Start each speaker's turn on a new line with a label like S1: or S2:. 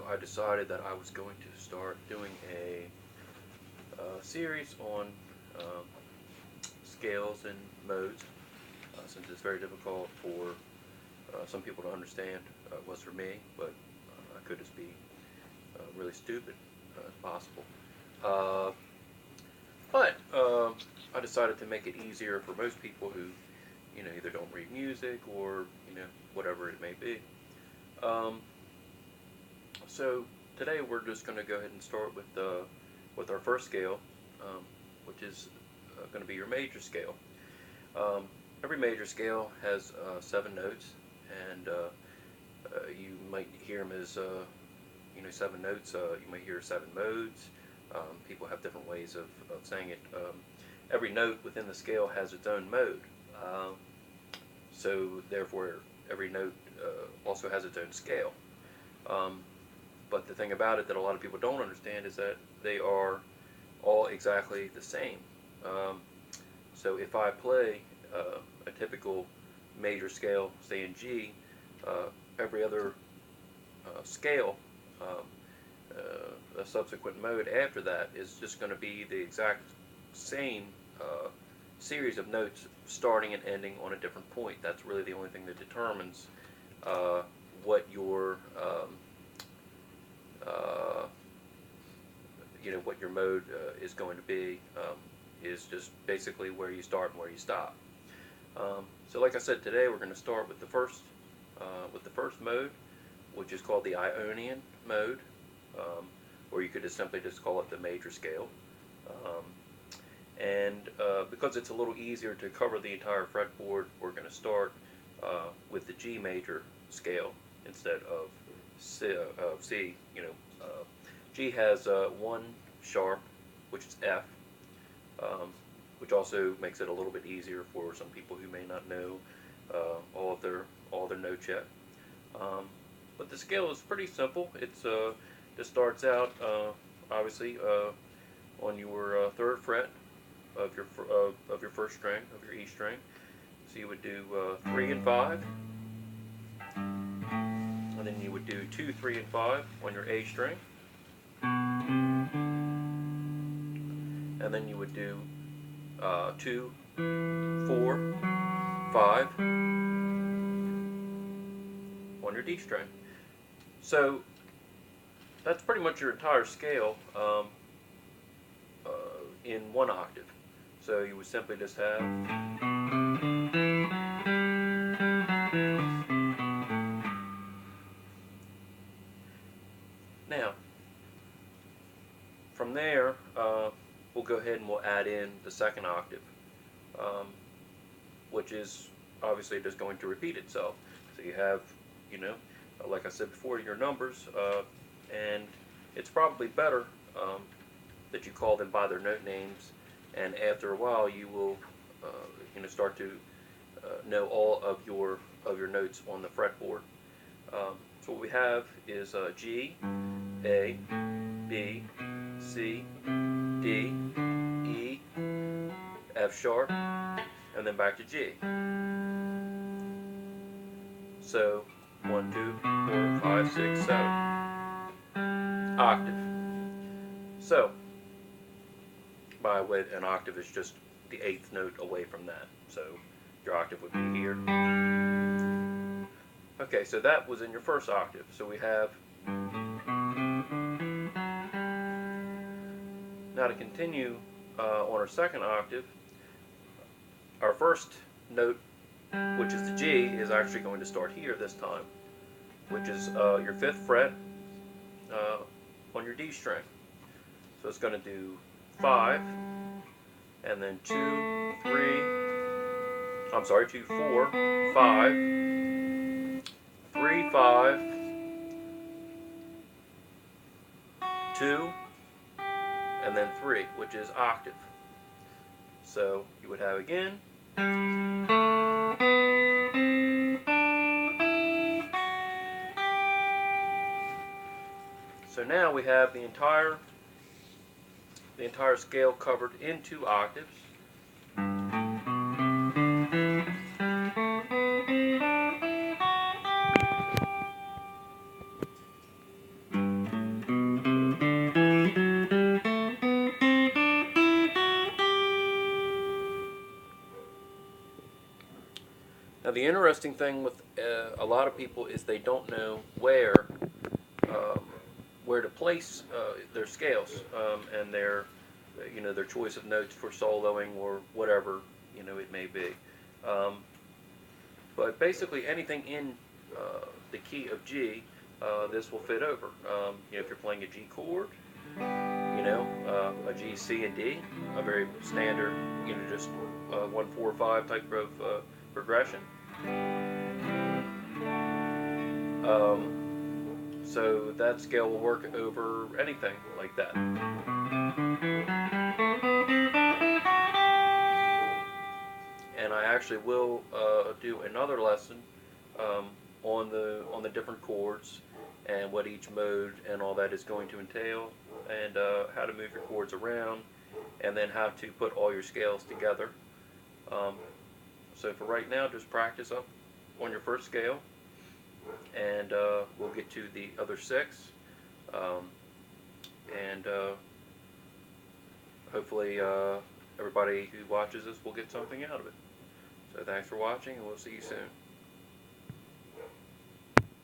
S1: I decided that I was going to start doing a series on um, scales and modes, since it's very difficult for some people to understand. It was for me, but I could just be really stupid as possible. Uh, but I decided to make it easier for most people who, either don't read music or whatever it may be. Um, so today we're just going to go ahead and start with our first scale, which is going to be your major scale. Um, every major scale has 7 notes, and you might hear them as 7 notes. You might hear 7 modes. People have different ways of saying it. Every note within the scale has its own mode, so therefore every note also has its own scale. Um, but the thing about it that a lot of people don't understand is that they are all exactly the same. Um, so if I play a typical major scale, say in G, every other scale, um, a subsequent mode after that is just going to be the exact same series of notes starting and ending on a different point. That's really the only thing that determines what your uh, what your mode is going to be, is just basically where you start and where you stop. So like I said, today we're going to start with the first mode, which is called the Ionian mode, or you could just simply call it the major scale. And because it's a little easier to cover the entire fretboard, we're going to start with the G major scale instead of C. G has one sharp, which is F, which also makes it a little bit easier for some people who may not know all their notes yet. But the scale is pretty simple. It starts out obviously on your third fret of your first string, of your E string. So you would do 3 and 5, and then you would do 2, 3, and 5 on your A string, and then you would do 2, 4, 5 on your D string. So that's pretty much your entire scale in one octave. So you would simply just have now. From there, we'll go ahead and we'll add in the second octave, which is obviously just going to repeat itself. So you have, like I said before, your numbers, and it's probably better that you call them by their note names, and after a while you will, start to know all of your notes on the fretboard. So what we have is G, A, B, C, D, E, F sharp, and then back to G. So 1, 2, 4, 5, 6, 7. Octave. So by the way, an octave is just the 8th note away from that. So your octave would be here. Okay, so that was in your first octave. So we have, now to continue on our second octave, our first note, which is the G, is actually going to start here this time, which is your 5th fret on your D string. So it's going to do 5, and then 2, 4, 5, 3, 5, 2, and then 3, which is octave. So you would have again. So now we have the entire scale covered in 2 octaves. the interesting thing with a lot of people is they don't know um, where to place their scales and their choice of notes for soloing or whatever it may be. Um, but basically anything in the key of G, this will fit over. If you're playing a G chord, a G, C, and D, a very standard, just 1-4-5 type of progression. So that scale will work over anything like that. And I actually will do another lesson on the different chords and what each mode and all that is going to entail, and how to move your chords around, and then how to put all your scales together. So for right now, just practice up on your first scale, and we'll get to the other 6, and hopefully everybody who watches this will get something out of it. So thanks for watching, and we'll see you soon.